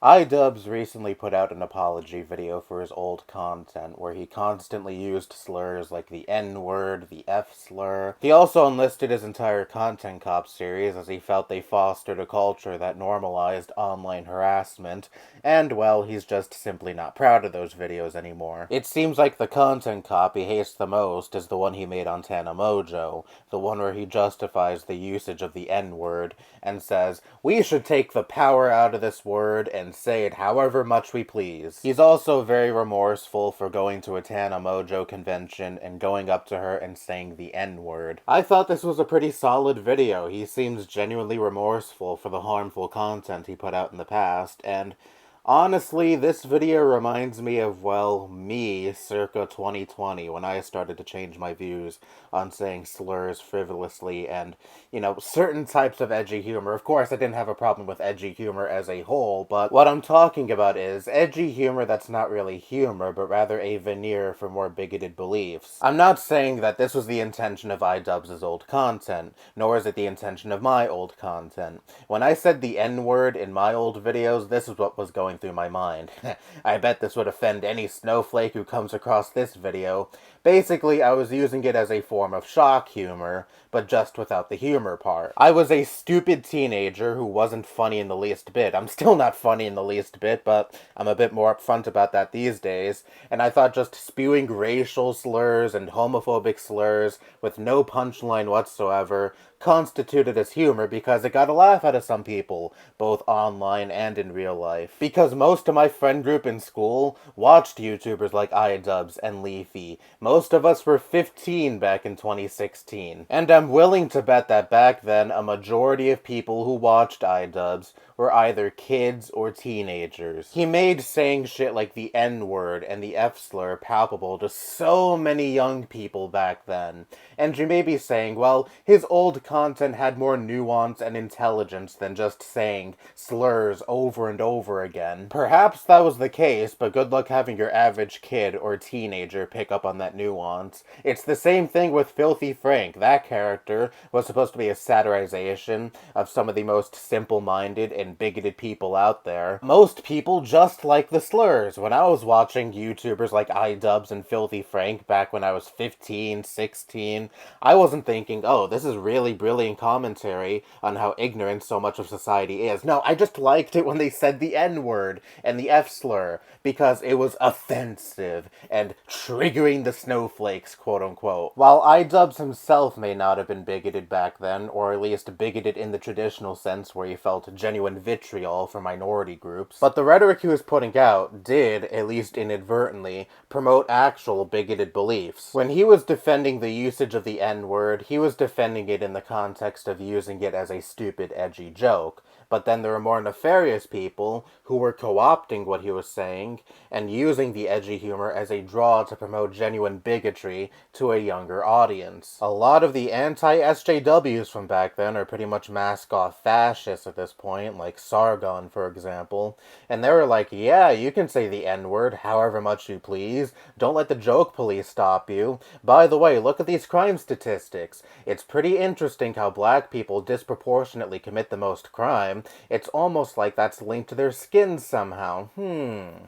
iDubbbz recently put out an apology video for his old content where he constantly used slurs like the N-word, the F-slur. He also enlisted his entire Content Cop series as he felt they fostered a culture that normalized online harassment, and, well, he's just simply not proud of those videos anymore. It seems like the Content Cop he hates the most is the one he made on Tana Mojo, the one where he justifies the usage of the N-word and says, "We should take the power out of this word and say it however much we please." He's also very remorseful for going to a Tana Mojo convention and going up to her and saying the N-word. I thought this was a pretty solid video. He seems genuinely remorseful for the harmful content he put out in the past, and honestly, this video reminds me of, well, me circa 2020 when I started to change my views on saying slurs frivolously and, certain types of edgy humor. Of course, I didn't have a problem with edgy humor as a whole, but what I'm talking about is edgy humor that's not really humor, but rather a veneer for more bigoted beliefs. I'm not saying that this was the intention of iDubbbz's old content, nor is it the intention of my old content. When I said the N-word in my old videos, this is what was going through my mind. I bet this would offend any snowflake who comes across this video. Basically, I was using it as a form of shock humor, but just without the humor part. I was a stupid teenager who wasn't funny in the least bit. I'm still not funny in the least bit, but I'm a bit more upfront about that these days, and I thought just spewing racial slurs and homophobic slurs with no punchline whatsoever constituted as humor because it got a laugh out of some people, both online and in real life. Because most of my friend group in school watched YouTubers like iDubbbz and Leafy. Most of us were 15 back in 2016. And I'm willing to bet that back then a majority of people who watched iDubbbz were either kids or teenagers. He made saying shit like the N-word and the F-slur palpable to so many young people back then. And you may be saying, well, his old content had more nuance and intelligence than just saying slurs over and over again. Perhaps that was the case, but good luck having your average kid or teenager pick up on that nuance. It's the same thing with Filthy Frank. That character was supposed to be a satirization of some of the most simple-minded and bigoted people out there. Most people just like the slurs. When I was watching YouTubers like iDubbbz and Filthy Frank back when I was 15, 16, I wasn't thinking, oh, this is really brilliant commentary on how ignorant so much of society is. No, I just liked it when they said the N-word and the F-slur because it was offensive and triggering the snowflakes, quote-unquote. While iDubbbz himself may not have been bigoted back then, or at least bigoted in the traditional sense where he felt genuine vitriol for minority groups, but the rhetoric he was putting out did, at least inadvertently, promote actual bigoted beliefs. When he was defending the usage of the N-word, he was defending it in the context of using it as a stupid, edgy joke. But then there were more nefarious people who were co-opting what he was saying and using the edgy humor as a draw to promote genuine bigotry to a younger audience. A lot of the anti-SJWs from back then are pretty much mask-off fascists at this point, like Sargon, for example, and they were like, yeah, you can say the N-word however much you please, don't let the joke police stop you. By the way, look at these crime statistics. It's pretty interesting how black people disproportionately commit the most crime. It's almost like that's linked to their skin somehow.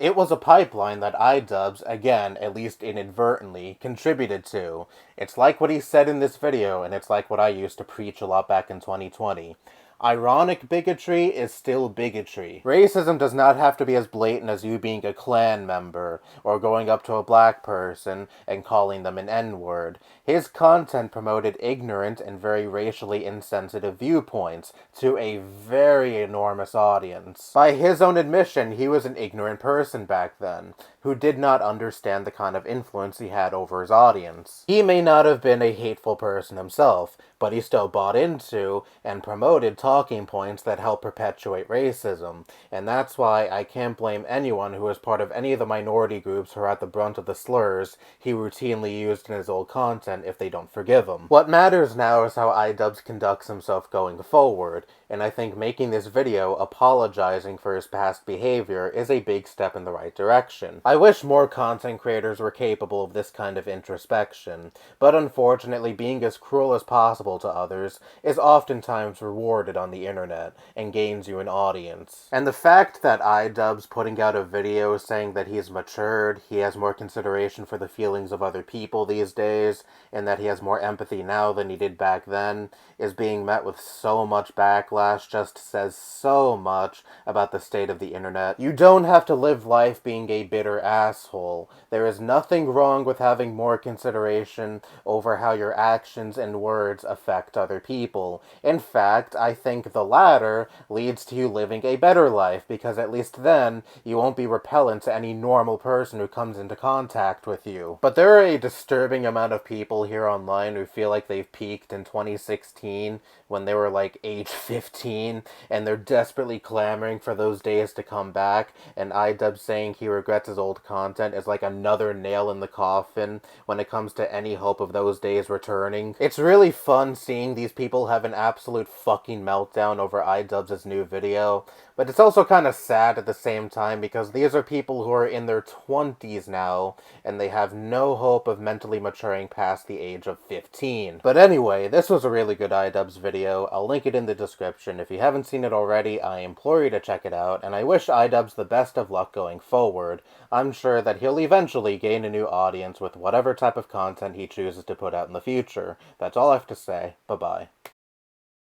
It was a pipeline that iDubbbz, again, at least inadvertently, contributed to. It's like what he said in this video, and it's like what I used to preach a lot back in 2020. Ironic bigotry is still bigotry. Racism does not have to be as blatant as you being a Klan member, or going up to a black person and calling them an N-word. His content promoted ignorant and very racially insensitive viewpoints to a very enormous audience. By his own admission, he was an ignorant person back then, who did not understand the kind of influence he had over his audience. He may not have been a hateful person himself, but he still bought into and promoted talking points that help perpetuate racism, and that's why I can't blame anyone who is part of any of the minority groups who are at the brunt of the slurs he routinely used in his old content if they don't forgive him. What matters now is how iDubbbz conducts himself going forward, and I think making this video apologizing for his past behavior is a big step in the right direction. I wish more content creators were capable of this kind of introspection, but unfortunately being as cruel as possible to others is oftentimes rewarded on the internet and gains you an audience. And the fact that iDubbbz's putting out a video saying that he's matured, he has more consideration for the feelings of other people these days, and that he has more empathy now than he did back then, is being met with so much backlash, just says so much about the state of the internet. You don't have to live life being a bitter asshole. There is nothing wrong with having more consideration over how your actions and words affect other people. In fact, I think the latter leads to you living a better life, because at least then you won't be repellent to any normal person who comes into contact with you. But there are a disturbing amount of people here online who feel like they've peaked in 2016 when they were like age 15, and they're desperately clamoring for those days to come back, and iDubbbz saying he regrets his old content is like another nail in the coffin when it comes to any hope of those days returning. It's really fun seeing these people have an absolute fucking meltdown over iDubbbz's new video, but it's also kind of sad at the same time because these are people who are in their 20s now, and they have no hope of mentally maturing past the age of 15. But anyway, this was a really good iDubbbz video. I'll link it in the description. If you haven't seen it already, I implore you to check it out, and I wish iDubbbz the best of luck going forward. I'm sure that he'll eventually gain a new audience with whatever type of content he chooses to put out in the future. That's all I have to say. Bye-bye.